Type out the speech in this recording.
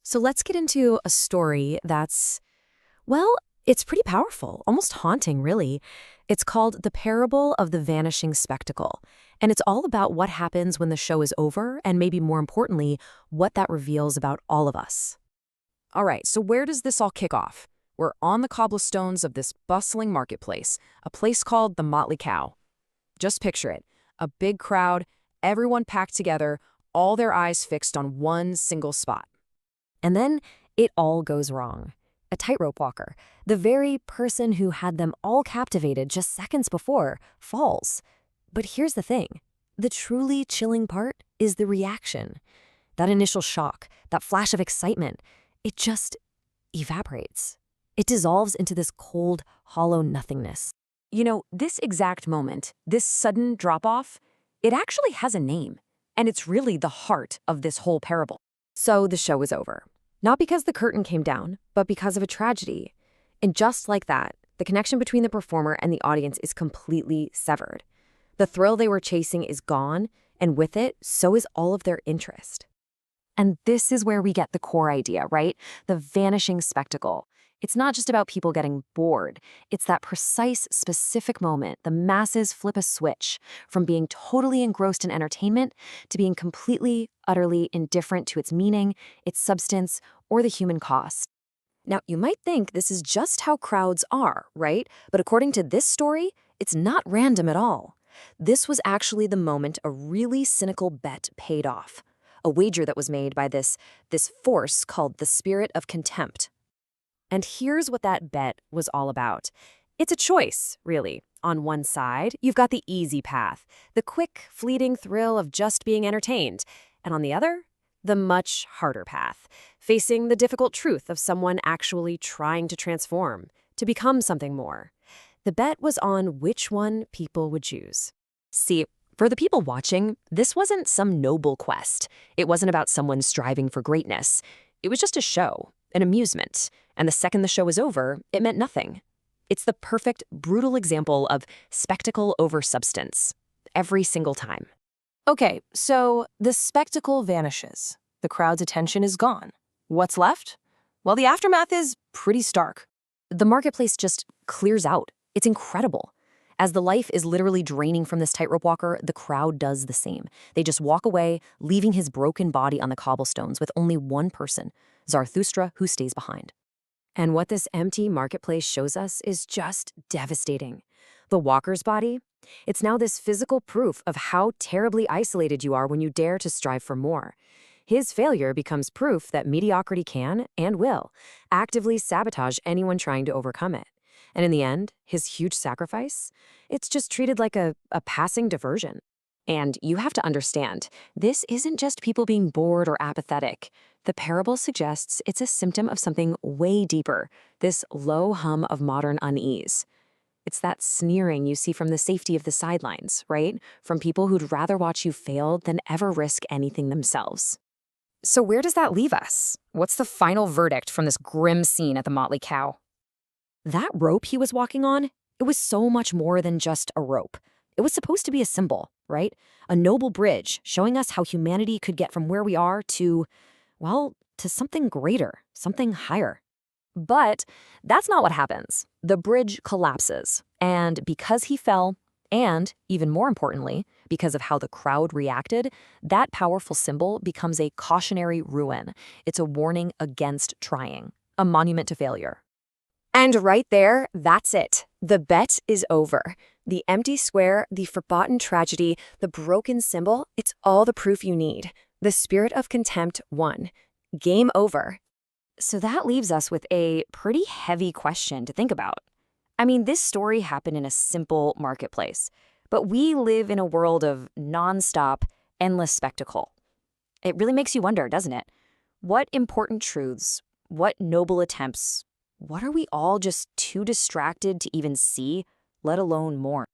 So let's get into a story well, it's pretty powerful, almost haunting, really. It's called The Parable of the Vanishing Spectacle, and it's all about what happens when the show is over, and maybe more importantly, what that reveals about all of us. All right, so where does this all kick off? We're on the cobblestones of this bustling marketplace, a place called the Motley Cow. Just picture it, a big crowd, everyone packed together, all their eyes fixed on one single spot. And then it all goes wrong. A tightrope walker, the very person who had them all captivated just seconds before, falls. But here's the thing. The truly chilling part is the reaction. That initial shock, that flash of excitement, it just evaporates. It dissolves into this cold, hollow nothingness. You know, this exact moment, this sudden drop-off, it actually has a name, and it's really the heart of this whole parable. So the show is over. Not because the curtain came down, but because of a tragedy. And just like that, the connection between the performer and the audience is completely severed. The thrill they were chasing is gone, and with it, so is all of their interest. And this is where we get the core idea, right? The vanishing spectacle. It's not just about people getting bored. It's that precise, specific moment the masses flip a switch from being totally engrossed in entertainment to being completely, utterly indifferent to its meaning, its substance, or the human cost. Now, you might think this is just how crowds are, right? But according to this story, it's not random at all. This was actually the moment a really cynical bet paid off. A wager that was made by this force called the spirit of contempt. And here's what that bet was all about. It's a choice, really. On one side, you've got the easy path, the quick, fleeting thrill of just being entertained. And on the other, the much harder path, facing the difficult truth of someone actually trying to transform, to become something more. The bet was on which one people would choose. See, for the people watching, this wasn't some noble quest. It wasn't about someone striving for greatness. It was just a show, an amusement. And the second the show was over, it meant nothing. It's the perfect, brutal example of spectacle over substance, every single time. Okay, so the spectacle vanishes. The crowd's attention is gone. What's left? Well, the aftermath is pretty stark. The marketplace just clears out. It's incredible. As the life is literally draining from this tightrope walker, the crowd does the same. They just walk away, leaving his broken body on the cobblestones with only one person, Zarathustra, who stays behind. And what this empty marketplace shows us is just devastating. The walker's body, it's now this physical proof of how terribly isolated you are when you dare to strive for more. His failure becomes proof that mediocrity can, and will, actively sabotage anyone trying to overcome it. And in the end, his huge sacrifice, it's just treated like a passing diversion. And you have to understand, this isn't just people being bored or apathetic. The parable suggests it's a symptom of something way deeper, this low hum of modern unease. It's that sneering you see from the safety of the sidelines, right? From people who'd rather watch you fail than ever risk anything themselves. So where does that leave us? What's the final verdict from this grim scene at the Motley Cow? That rope he was walking on, it was so much more than just a rope. It was supposed to be a symbol, right? A noble bridge showing us how humanity could get from where we are to, well, to something greater, something higher. But that's not what happens. The bridge collapses, and because he fell, and even more importantly, because of how the crowd reacted, that powerful symbol becomes a cautionary ruin. It's a warning against trying, a monument to failure. And right there, that's it. The bet is over. The empty square, the forgotten tragedy, the broken symbol, it's all the proof you need. The spirit of contempt won. Game over. So that leaves us with a pretty heavy question to think about. I mean, this story happened in a simple marketplace, but we live in a world of nonstop, endless spectacle. It really makes you wonder, doesn't it? What important truths, what noble attempts, what are we all just too distracted to even see, let alone mourn?